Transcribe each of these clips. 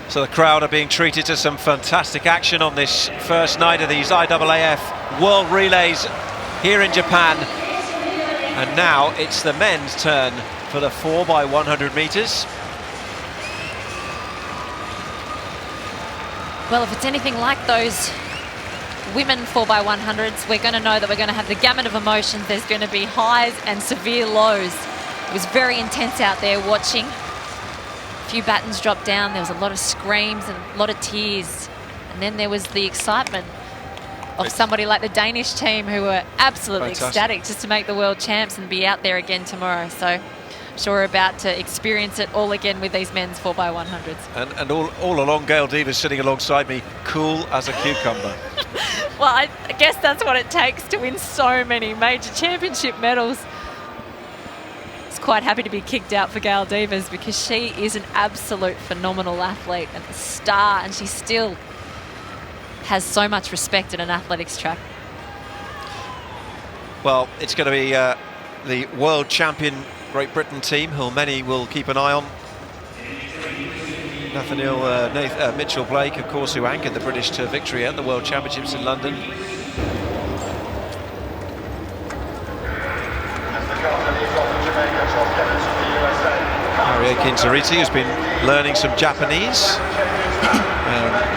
So the crowd are being treated to some fantastic action on this first night of these IAAF World Relays here in Japan. And now it's the men's turn for the 4x100 meters. Well, if it's anything like those women 4x100s, we're going to know that we're going to have the gamut of emotions. There's going to be highs and severe lows. It was very intense out there watching. A few battens dropped down. There was a lot of screams and a lot of tears. And then there was the excitement of somebody like the Danish team who were absolutely ecstatic just to make the world champs and be out there again tomorrow. So I'm sure we're about to experience it all again with these men's 4x100s. And all along, Gail Deaver's sitting alongside me, cool as a cucumber. Well, I guess that's what it takes to win so many major championship medals. Quite happy to be kicked out for Gail Deavers because she is an absolute phenomenal athlete and a star, and she still has so much respect at an athletics track. Well, it's going to be the world champion Great Britain team, who many will keep an eye on. Nathaniel Mitchell Blake, of course, who anchored the British to victory at the World Championships in London. Mario Kinzariti, who's been learning some Japanese.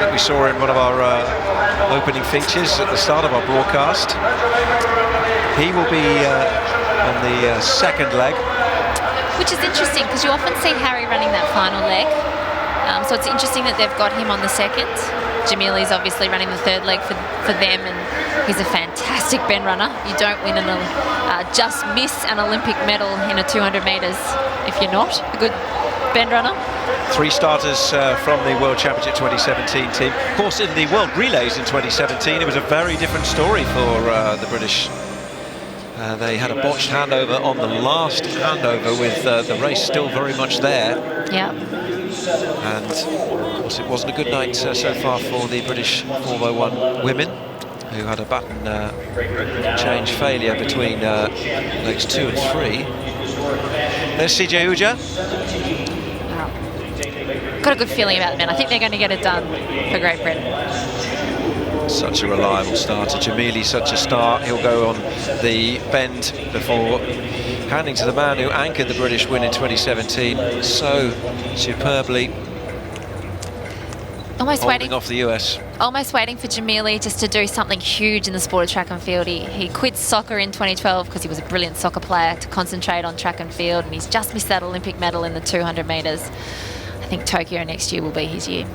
That we saw in one of our opening features at the start of our broadcast. He will be on the second leg. Which is interesting because you often see Harry running that final leg. So it's interesting that they've got him on the second. Jamili's obviously running the third leg for them, and he's a fantastic bend runner. You don't win just miss an Olympic medal in a 200 metres if you're not a good bend runner. 3 starters from the World Championship 2017 team. Of course, in the World Relays in 2017, it was a very different story for the British. They had a botched handover on the last handover with the race still very much there. Yeah. And of course it wasn't a good night so far for the British 4x1 women, who had a baton change failure between legs 2 and 3. There's CJ Uja. Got a good feeling about the men. I think they're going to get it done for Great Britain. Such a reliable starter. Jamili, such a star. He'll go on the bend before handing to the man who anchored the British win in 2017 so superbly. Almost waiting off the US. Almost waiting for Jamili just to do something huge in the sport of track and field. He quit soccer in 2012 because he was a brilliant soccer player to concentrate on track and field, and he's just missed that Olympic medal in the 200 metres. I think Tokyo next year will be his year.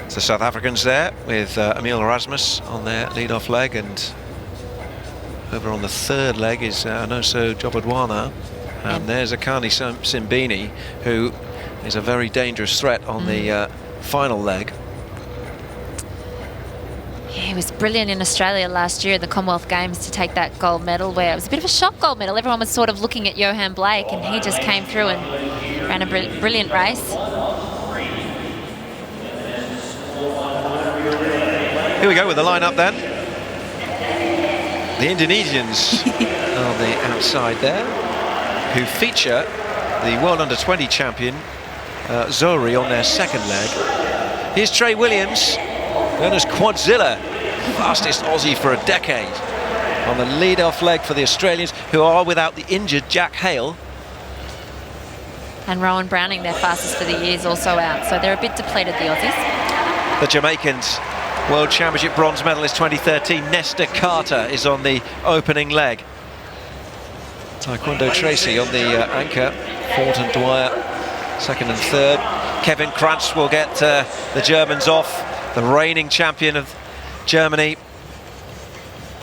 The South Africans there with Emil Erasmus on their lead-off leg, and over on the third leg is Anoso Jobodwana, and there's Akani Simbini, who is a very dangerous threat on the final leg. Yeah, he was brilliant in Australia last year at the Commonwealth Games to take that gold medal, where it was a bit of a shock gold medal. Everyone was sort of looking at Johan Blake, and he just came through and ran a brilliant race. Here we go with the lineup then. The Indonesians on the outside there, who feature the World Under-20 champion Zohri on their second leg. Here's Trey Williams, known as Quadzilla, fastest Aussie for a decade, on the lead-off leg for the Australians, who are without the injured Jack Hale. And Rowan Browning, their fastest for the year, is also out, so they're a bit depleted, the Aussies. The Jamaicans, World Championship bronze medalist 2013, Nesta Carter, is on the opening leg. Taekwondo Tracy on the anchor, Thornton Dwyer second and third. Kevin Krantz will get the Germans off, the reigning champion of Germany.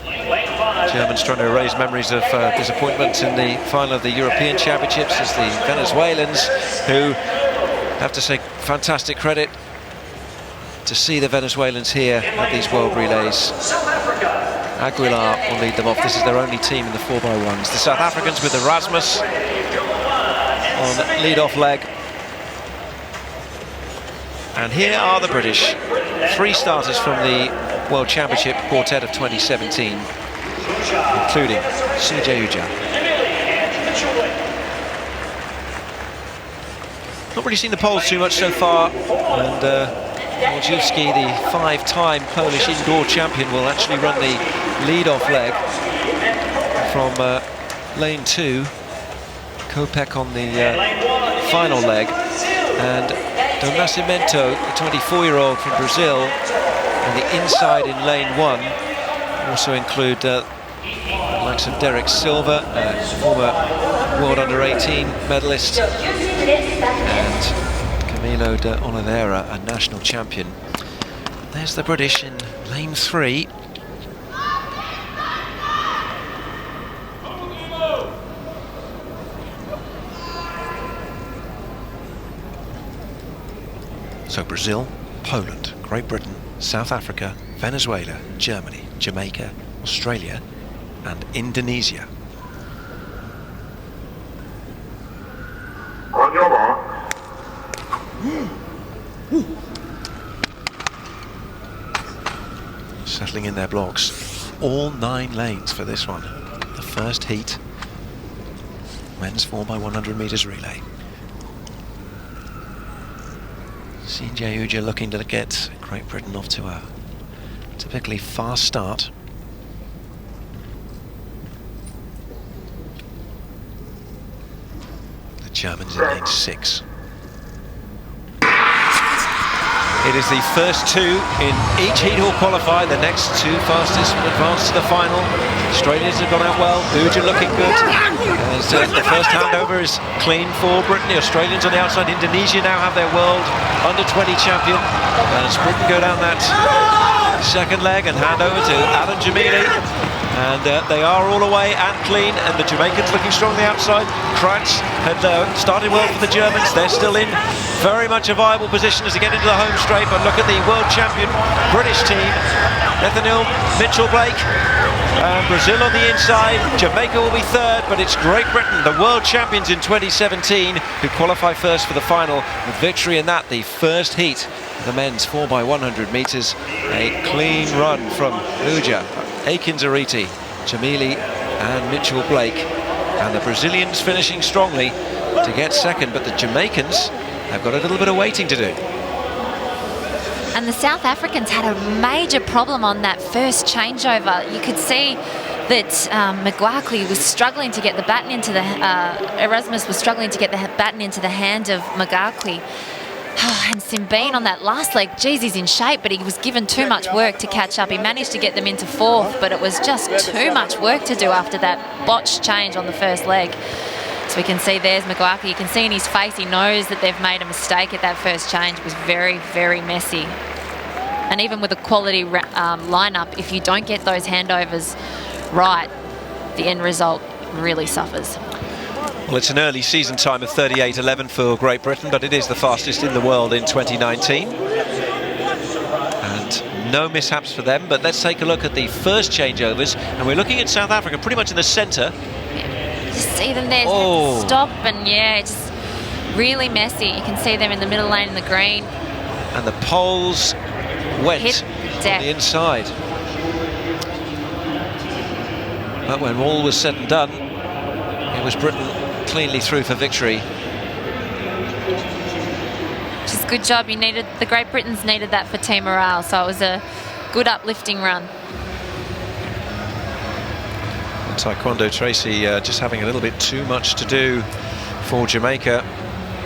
Germans trying to erase memories of disappointment in the final of the European Championships as the Venezuelans, who have to say fantastic credit to see the Venezuelans here at these World Relays. Aguilar will lead them off. This is their only team in the 4x1s. The South Africans with Erasmus on lead-off leg. And here are the British. 3 starters from the World Championship quartet of 2017, including CJ Uja. Not really seen the Poles too much so far, and Wojciechowski, the 5-time Polish indoor champion, will actually run the lead-off leg from lane 2. Kopek on the final leg, and Do Nascimento, the 24-year-old from Brazil, on the inside in lane 1. Also include the likes of Derek Silva, former World Under-18 medalist, and Camilo de Oliveira, a national champion. There's the British in lane 3. So Brazil, Poland, Great Britain, South Africa, Venezuela, Germany, Jamaica, Australia and Indonesia. On your mark. Settling in their blocks. All 9 lanes for this one. The first heat. Men's 4x100 meters relay. CJ Uja looking to get Great Britain off to a typically fast start. The Germans in lane 6. It is the first 2 in each heat who'll qualify. The next 2 fastest advance to the final. Australians have gone out well. Uja looking good. As the first handover is clean for Britain. The Australians on the outside. Indonesia now have their world under-20 champion. As Britain go down that second leg and hand over to Alan Jamili. And they are all away and clean, and the Jamaicans looking strong on the outside. Kranz had started well for the Germans. They're still in very much a viable position as they get into the home straight, but look at the world champion British team. Nathaniel Mitchell-Blake, Brazil on the inside. Jamaica will be third, but it's Great Britain, the world champions in 2017, who qualify first for the final with victory in that, the first heat, the men's 4x100 meters. A clean run from Uja, Akins-Ariti, Jamili and Mitchell-Blake, and the Brazilians finishing strongly to get second, but the Jamaicans have got a little bit of waiting to do. And the South Africans had a major problem on that first changeover. You could see that McGuackley was struggling to get the baton into the Erasmus was struggling to get the baton into the hand of McGuackley. And Simbine on that last leg, geez, he's in shape, but he was given too much work to catch up. He managed to get them into 4th, but it was just too much work to do after that botched change on the first leg. So we can see there's McGuackley. You can see in his face, he knows that they've made a mistake at that first change. It was very, very messy. And even with a quality lineup, if you don't get those handovers right, the end result really suffers. Well, it's an early season time of 38.11 for Great Britain, but it is the fastest in the world in 2019. And no mishaps for them, but let's take a look at the first changeovers. And we're looking at South Africa pretty much in the centre. Yeah. Just see them there, oh. Stop, and yeah, just really messy. You can see them in the middle lane in the green. And the Poles went on the inside. But when all was said and done, it was Britain cleanly through for victory. Which is a good job. The Great Britons needed that for team morale, so it was a good uplifting run. Taekwondo Tracy just having a little bit too much to do for Jamaica,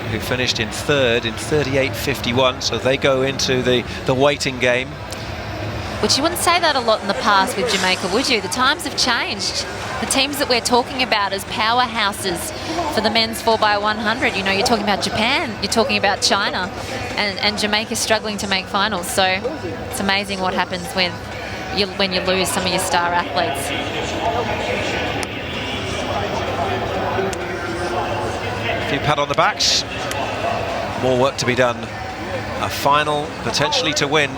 who finished in 3rd in 38.51, so they go into the waiting game. Which you wouldn't say that a lot in the past with Jamaica, would you? The times have changed. The teams that we're talking about as powerhouses for the men's 4x100, you know, you're talking about Japan, you're talking about China, and Jamaica struggling to make finals. So it's amazing what happens when you lose some of your star athletes. A few pat on the backs. More work to be done. A final potentially to win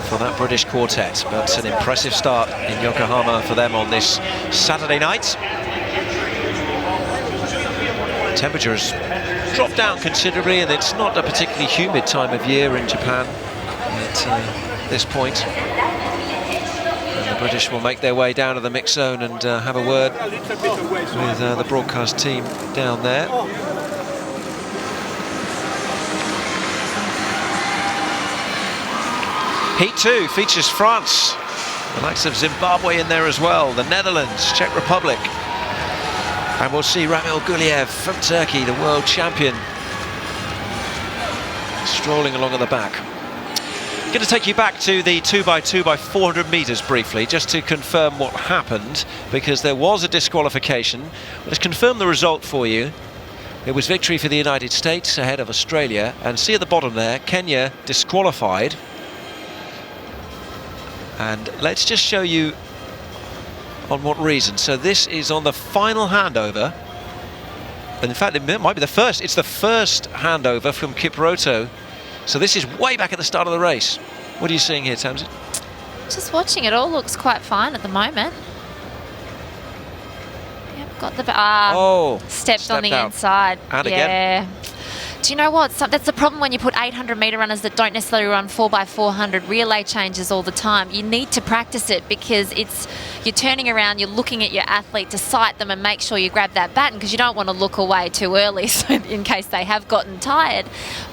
for that British quartet, but an impressive start in Yokohama for them on this Saturday night. Temperature has dropped down considerably, and it's not a particularly humid time of year in Japan at this point. And the British will make their way down to the mix zone and have a word with the broadcast team down there. Heat 2 features France, the likes of Zimbabwe in there as well, the Netherlands, Czech Republic, and we'll see Ramil Guliev from Turkey, the world champion, strolling along at the back. I'm going to take you back to the 2x2 by 400 metres briefly, just to confirm what happened, because there was a disqualification. Let's confirm the result for you. It was victory for the United States ahead of Australia, and see at the bottom there, Kenya disqualified. And let's just show you on what reason. So this is on the final handover. And in fact, it might be the first. It's the first handover from Kipruto. So this is way back at the start of the race. What are you seeing here, Tamsin? Just watching, it all looks quite fine at the moment. Yep, got the stepped on the out. Inside. And yeah. again. Do you know what? That's the problem when you put 800-metre runners that don't necessarily run 4x400 relay changes all the time. You need to practice it, because you're turning around, you're looking at your athlete to sight them and make sure you grab that baton, because you don't want to look away too early so in case they have gotten tired.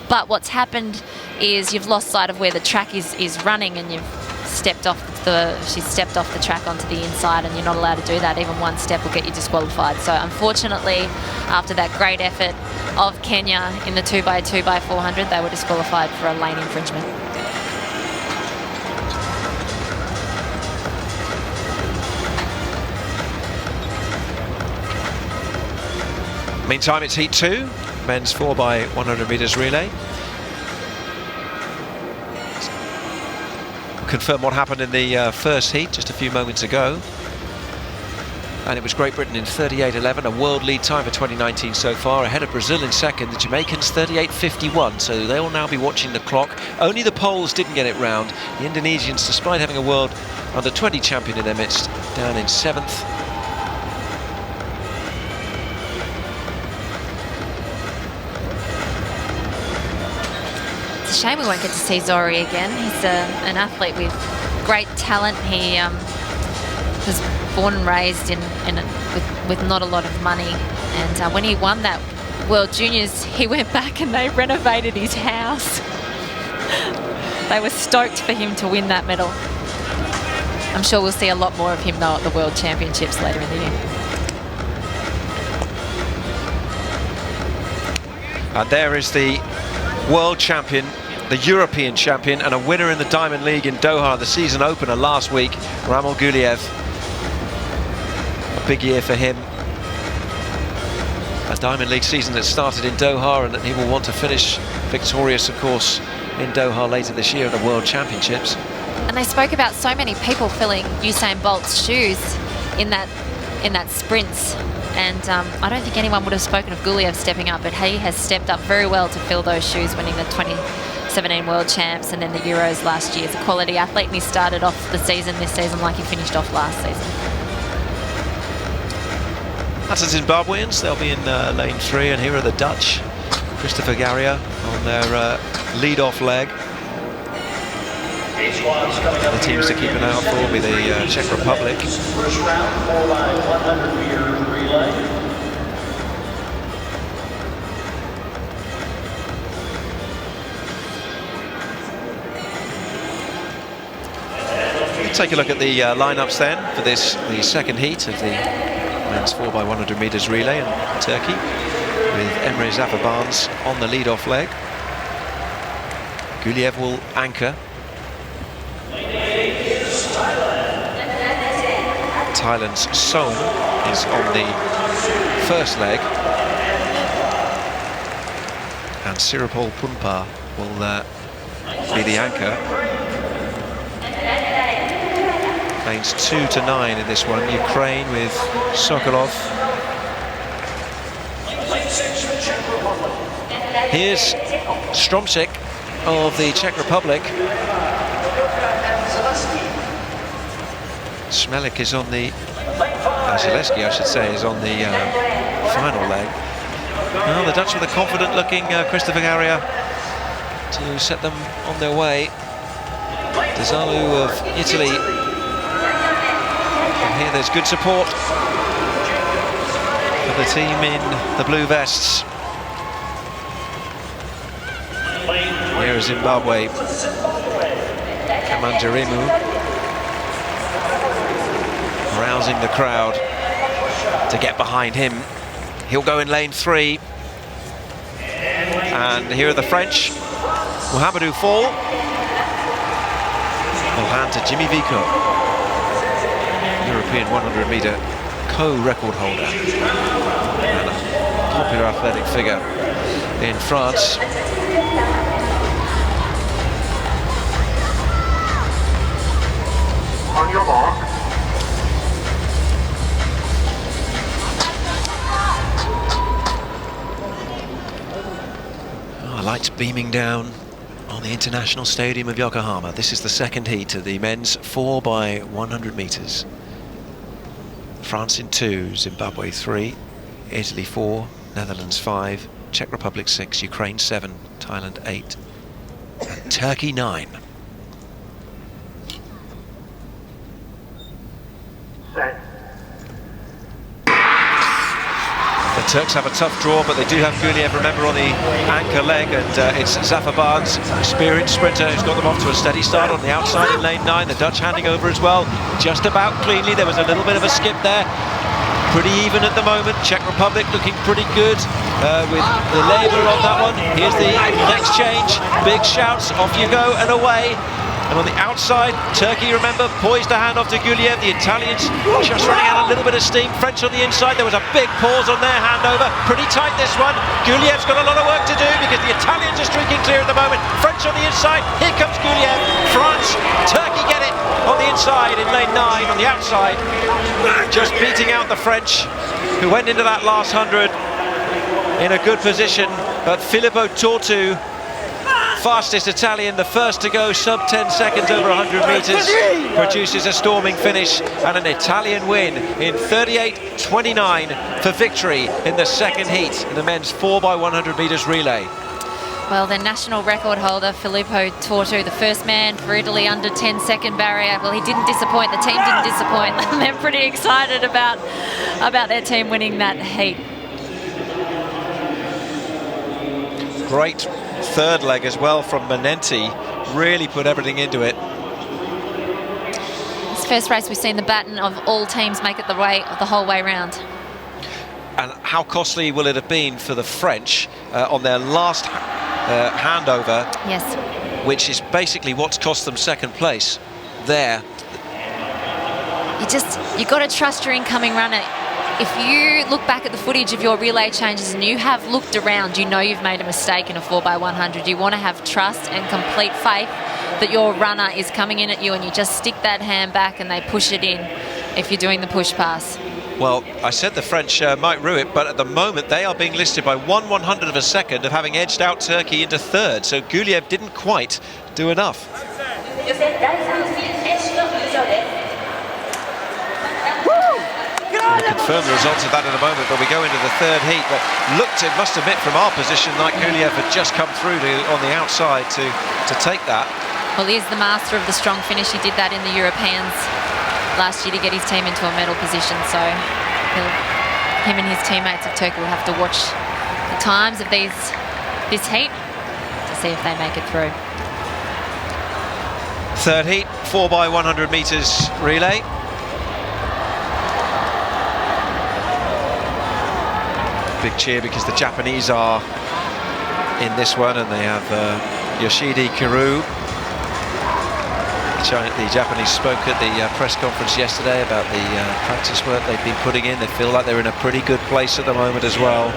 But what's happened is you've lost sight of where the track is running, and she's stepped off the track onto the inside, and you're not allowed to do that. Even one step will get you disqualified. So unfortunately, after that great effort of Kenya in the 2x2 by 400, they were disqualified for a lane infringement. Meantime, it's Heat 2, men's 4x100 metres relay. Confirm what happened in the first heat just a few moments ago. And it was Great Britain in 38.11, a world lead time for 2019 so far, ahead of Brazil in second, the Jamaicans 38.51, so they will now be watching the clock. Only the Poles didn't get it round. The Indonesians, despite having a world under-20 champion in their midst, down in 7th. It's a shame we won't get to see Zori again. He's an athlete with great talent. He was born and raised with not a lot of money, and when he won that World Juniors, he went back and they renovated his house. They were stoked for him to win that medal. I'm sure we'll see a lot more of him though at the World Championships later in the year. And there is the world champion, the European champion, and a winner in the Diamond League in Doha, the season opener last week, Ramil Guliev. A big year for him. A Diamond League season that started in Doha, and that he will want to finish victorious, of course, in Doha later this year at the World Championships. And they spoke about so many people filling Usain Bolt's shoes in that sprints. And I don't think anyone would have spoken of Guliev stepping up, but he has stepped up very well to fill those shoes, winning the 2017 World Champs and then the Euros last year. He's a quality athlete, and he started off the season this season like he finished off last season. That's the Zimbabweans. They'll be in lane 3, and here are the Dutch. Christopher Garia on their lead-off leg. The teams to keep an eye out for will be the Czech Republic. First round 4x100 meter relay. Take a look at the lineups then for the second heat of the men's 4x100 metres relay in Turkey, with Emre Zafer on the lead-off leg. Guliev will anchor. Thailand's Sohn is on the first leg, and Sirapol Punpa will be the anchor. Lanes 2 to 9 in this one. Ukraine with Sokolov. Here's Stromček of the Czech Republic. Smelik is on the... Zaleski, I should say, is on the final leg. Now the Dutch with a confident-looking Christopher Garia to set them on their way. Desalu of Italy. And here there's good support for the team in the blue vests. Here is Zimbabwe. Mandirimu, rousing the crowd to get behind him. He'll go in lane 3. And here are the French. Mohamedou Fall will hand to Jimmy Vico, European 100-meter co-record holder and a popular athletic figure in France. On your mark. Lights beaming down on the International Stadium of Yokohama. This is the second heat of the men's 4x100 meters. France in 2, Zimbabwe 3, Italy 4, Netherlands 5, Czech Republic 6, Ukraine 7, Thailand 8, and Turkey 9. Set. The Turks have a tough draw, but they do have Guliev, remember, on the anchor leg, and it's Zafarban's experienced sprinter who's got them off to a steady start on the outside in lane 9. The Dutch handing over as well, just about cleanly. There was a little bit of a skip there. Pretty even at the moment. Czech Republic looking pretty good with the labour on that one. Here's the next change. Big shouts, off you go and away. And on the outside, Turkey, remember, poised to hand off to Guliev. The Italians just running out a little bit of steam. French on the inside. There was a big pause on their handover. Pretty tight, this one. Guliev's got a lot of work to do because the Italians are streaking clear at the moment. French on the inside. Here comes Guliev. France, Turkey get it on the inside in lane 9. On the outside, just beating out the French, who went into that last 100 in a good position. But Filippo Tortu, fastest Italian, the first to go, sub 10 seconds over 100 meters, produces a storming finish and an Italian win in 38.29 for victory in the second heat in the men's 4x100 meters relay. Well, the national record holder, Filippo Tortu, the first man for Italy under 10-second barrier. Well, he didn't disappoint, the team didn't disappoint. They're pretty excited about their team winning that heat. Great third leg as well from Manenti, really put everything into it. This first race we've seen the baton of all teams make it the whole way round. And how costly will it have been for the French on their last handover? Yes. Which is basically what's cost them second place there. You got to trust your incoming runner. If you look back at the footage of your relay changes and you have looked around, you know you've made a mistake in a 4x100. You want to have trust and complete faith that your runner is coming in at you, and you just stick that hand back and they push it in if you're doing the push pass. Well, I said the French might rue it, but at the moment they are being listed by 1/100 of a second of having edged out Turkey into third, so Guliev didn't quite do enough. We'll confirm the results of that in a moment, but we go into the third heat. But looked, it must admit, from our position, like Guliev had just come through on the outside to take that. Well, he is the master of the strong finish. He did that in the Europeans last year to get his team into a medal position. So him and his teammates of Turkey will have to watch the times of this heat to see if they make it through. Third heat, 4x100 meters relay. Big cheer because the Japanese are in this one, and they have Yoshidi Kiru. The Japanese spoke at the press conference yesterday about the practice work they've been putting in. They feel like they're in a pretty good place at the moment as well.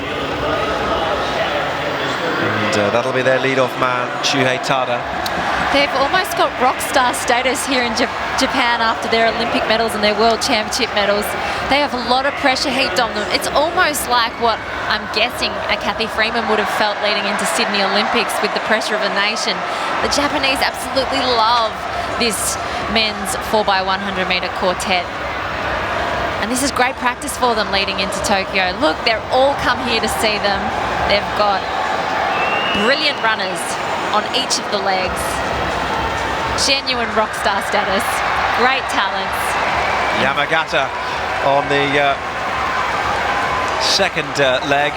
And that'll be their lead-off man, Shuhei Tada. They've almost got rock star status here in Japan after their Olympic medals and their World Championship medals. They have a lot of pressure heaped on them. It's almost like what I'm guessing a Kathy Freeman would have felt leading into Sydney Olympics with the pressure of a nation. The Japanese absolutely love this men's 4x100 meter quartet. And this is great practice for them leading into Tokyo. Look, they're all come here to see them. They've got brilliant runners on each of the legs. Genuine rock star status. Great talents. Yamagata on the second leg.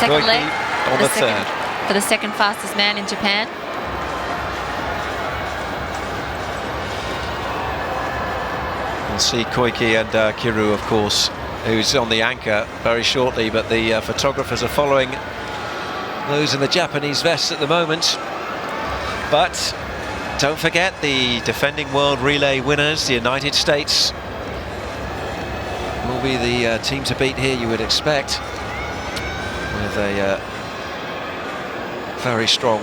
Second leg on the third. For the second fastest man in Japan. We'll see Koike and Kiru, of course, who's on the anchor very shortly, but the photographers are following those in the Japanese vests at the moment. But don't forget the defending world relay winners, the United States, will be the team to beat here, you would expect, with a very strong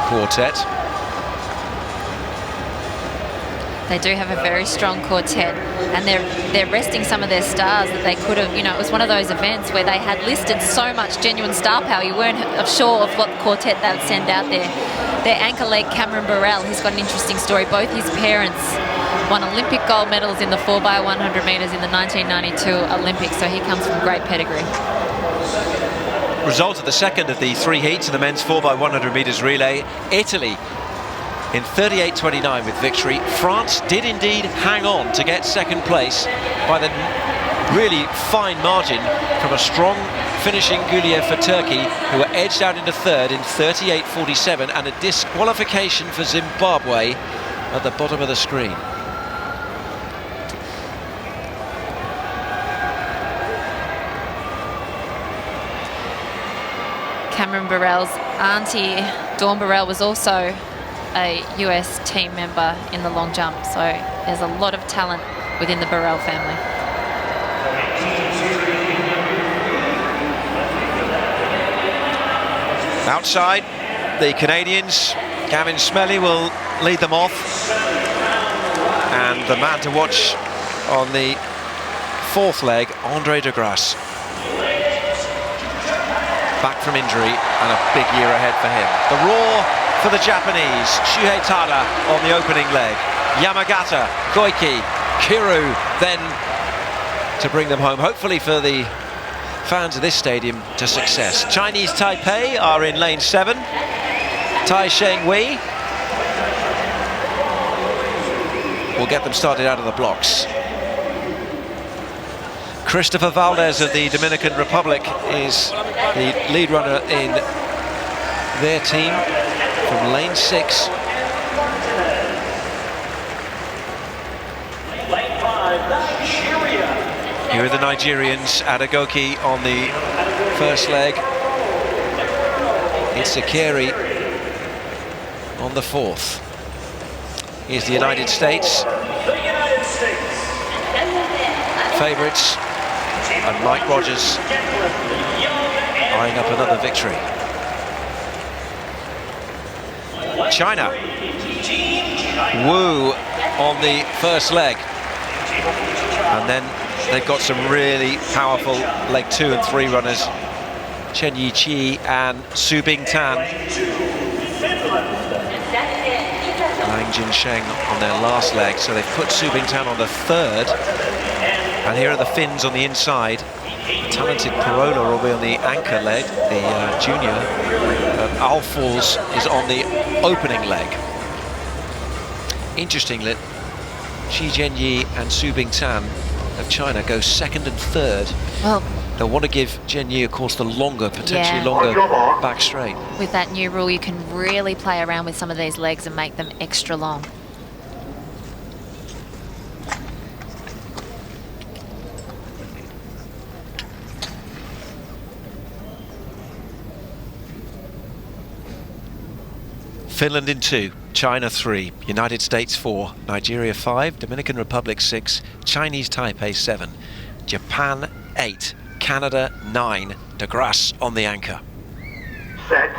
quartet. They do have a very strong quartet, and they're resting some of their stars that they could have, you know, it was one of those events where they had listed so much genuine star power, you weren't sure of what quartet they would send out there. Their anchor leg, Cameron Burrell, he's got an interesting story. Both his parents won Olympic gold medals in the 4x100 metres in the 1992 Olympics, so he comes from great pedigree. Result of the second of the three heats in the men's 4x100 metres relay. Italy in 38.29 with victory. France did indeed hang on to get second place by the really fine margin from a strong finishing Guliev for Turkey, who were edged out into third in 38.47, and a disqualification for Zimbabwe at the bottom of the screen. Cameron Burrell's auntie, Dawn Burrell, was also a US team member in the long jump, so there's a lot of talent within the Burrell family. Outside, the Canadians, Gavin Smelly will lead them off, and the man to watch on the fourth leg, Andre de Grasse, back from injury, and a big year ahead for him. The roar for the Japanese, Shuhei Tada on the opening leg, Yamagata, Koike, Kiru then to bring them home, hopefully for the fans of this stadium, to success. Chinese Taipei are in lane 7. Tai Sheng Wei will get them started out of the blocks. Christopher Valdez of the Dominican Republic is the lead runner in their team from lane 6. Here are the Nigerians, Adagoki on the first leg, Itsukeri on the fourth. Here's the United States favourites, and Mike Rogers eyeing up another victory. China, Wu on the first leg, and then they've got some really powerful leg 2 and 3 runners, Chen Yi-chi and Su Bing-tan. Lang Jin-sheng on their last leg, so they've put Su Bing-tan on the third. And here are the Finns on the inside. The talented Parola will be on the anchor leg, the junior. Alfors is on the opening leg. Interestingly, Shi Zhenyi and Su Bing-tan of China go second and third. Well, they'll want to give Zhenyi, of course, the longer, potentially longer back straight. With that new rule, you can really play around with some of these legs and make them extra long. Finland in 2, China 3, United States 4, Nigeria 5, Dominican Republic 6, Chinese Taipei 7, Japan 8, Canada 9. De Grasse on the anchor. Set.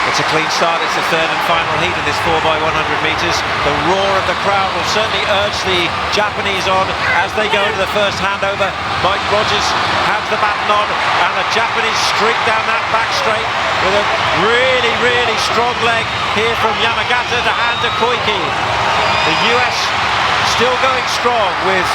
It's a clean start. It's the third and final heat in this 4x100 metres. The roar of the crowd will certainly urge the Japanese on as they go into the first handover. Mike Rogers has the baton on, and the Japanese streak down that back straight with a really, really strong leg here from Yamagata to hand to Koike. The US still going strong with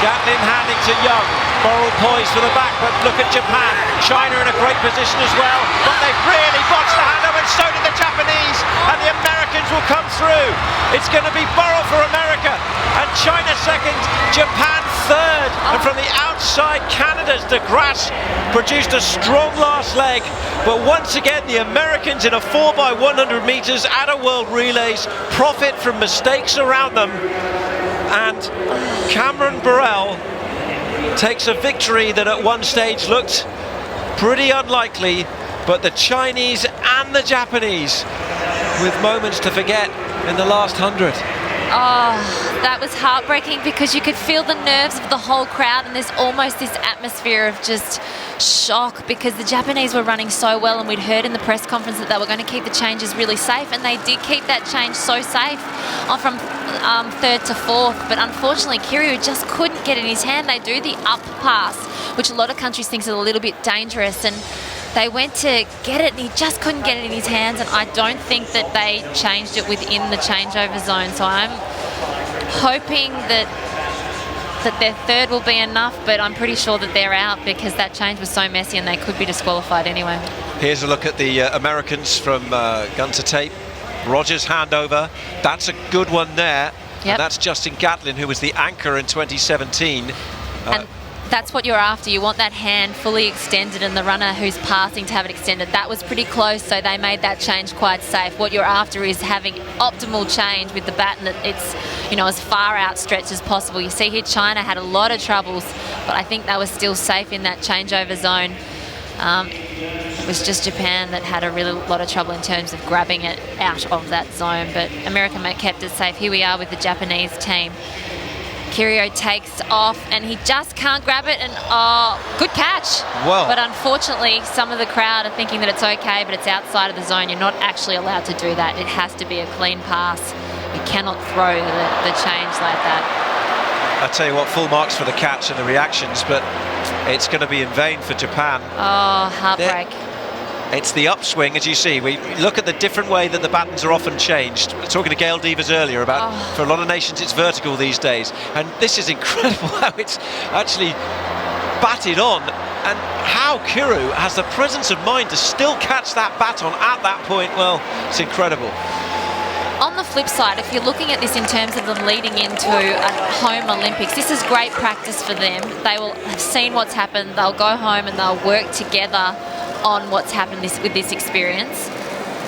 Gatlin handing to Young. Burrell poised for the back, but look at Japan. China in a great position as well, but they've really botched the handover, and so did the Japanese, and the Americans will come through. It's going to be Burrell for America, and China second, Japan third. And from the outside, Canada's De Grasse produced a strong last leg. But once again, the Americans in a 4x100 meters at a World Relays profit from mistakes around them. And Cameron Burrell takes a victory that at one stage looked pretty unlikely, but the Chinese and the Japanese with moments to forget in the last 100. Oh, that was heartbreaking because you could feel the nerves of the whole crowd, and there's almost this atmosphere of just shock because the Japanese were running so well, and we'd heard in the press conference that they were going to keep the changes really safe, and they did keep that change so safe from third to fourth. But unfortunately, Kiryu just couldn't get in his hand. They do the up pass, which a lot of countries think is a little bit dangerous, and they went to get it and he just couldn't get it in his hands, and I don't think that they changed it within the changeover zone. So I'm hoping that their third will be enough, but I'm pretty sure that they're out because that change was so messy and they could be disqualified anyway. Here's a look at the Americans from gun to tape. Rogers handover, that's a good one there. Yep. And that's Justin Gatlin, who was the anchor in 2017. And that's what you're after. You want that hand fully extended and the runner who's passing to have it extended. That was pretty close, so they made that change quite safe. What you're after is having optimal change with the baton, that it's, you know, as far outstretched as possible. You see here China had a lot of troubles, but I think they were still safe in that changeover zone. It was just Japan that had a really lot of trouble in terms of grabbing it out of that zone, but America kept it safe. Here we are with the Japanese team. Kiryu takes off and he just can't grab it, and good catch. Well, but unfortunately some of the crowd are thinking that it's okay, but it's outside of the zone. You're not actually allowed to do that. It has to be a clean pass. You cannot throw the change like that. I tell you what, full marks for the catch and the reactions, but it's going to be in vain for Japan. Oh, heartbreak. It's the upswing, as you see. We look at the different way that the batons are often changed. We were talking to Gail Devers earlier about, for a lot of nations, it's vertical these days. And this is incredible how it's actually batted on, and how Kiryu has the presence of mind to still catch that baton at that point. Well, it's incredible. On the flip side, if you're looking at this in terms of them leading into a home Olympics, this is great practice for them. They will have seen what's happened. They'll go home and they'll work together on what's happened with this experience,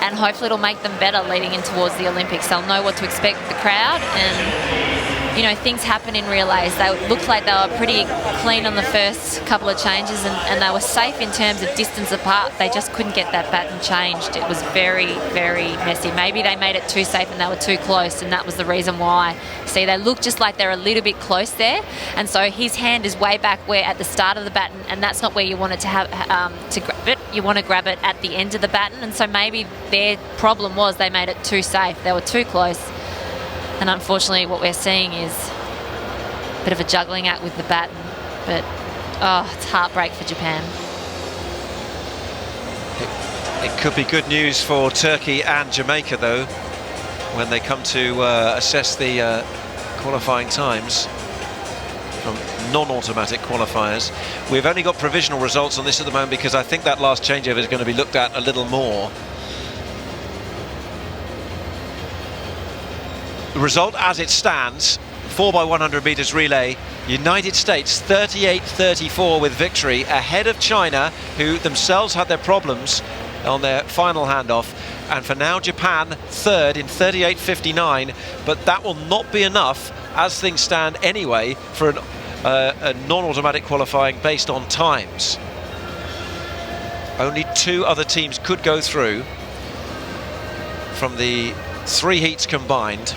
and hopefully it'll make them better leading in towards the Olympics. They'll know what to expect with the crowd, and, you know, things happen in relays. They looked like they were pretty clean on the first couple of changes, and they were safe in terms of distance apart. They just couldn't get that baton changed. It was very, very messy. Maybe they made it too safe and they were too close, and that was the reason why. See, they look just like they're a little bit close there, and so his hand is way back where at the start of the baton, and that's not where you want it to have to grab it. You want to grab it at the end of the baton, and so maybe their problem was they made it too safe. They were too close. And unfortunately what we're seeing is a bit of a juggling act with the baton, but it's heartbreak for Japan. It could be good news for Turkey and Jamaica, though, when they come to assess the qualifying times from non-automatic qualifiers. We've only got provisional results on this at the moment because I think that last changeover is going to be looked at a little more. The result as it stands, 4x100 meters relay, United States 38-34 with victory, ahead of China, who themselves had their problems on their final handoff, and for now Japan third in 38.59, but that will not be enough as things stand anyway for a non-automatic qualifying based on times. Only two other teams could go through from the three heats combined.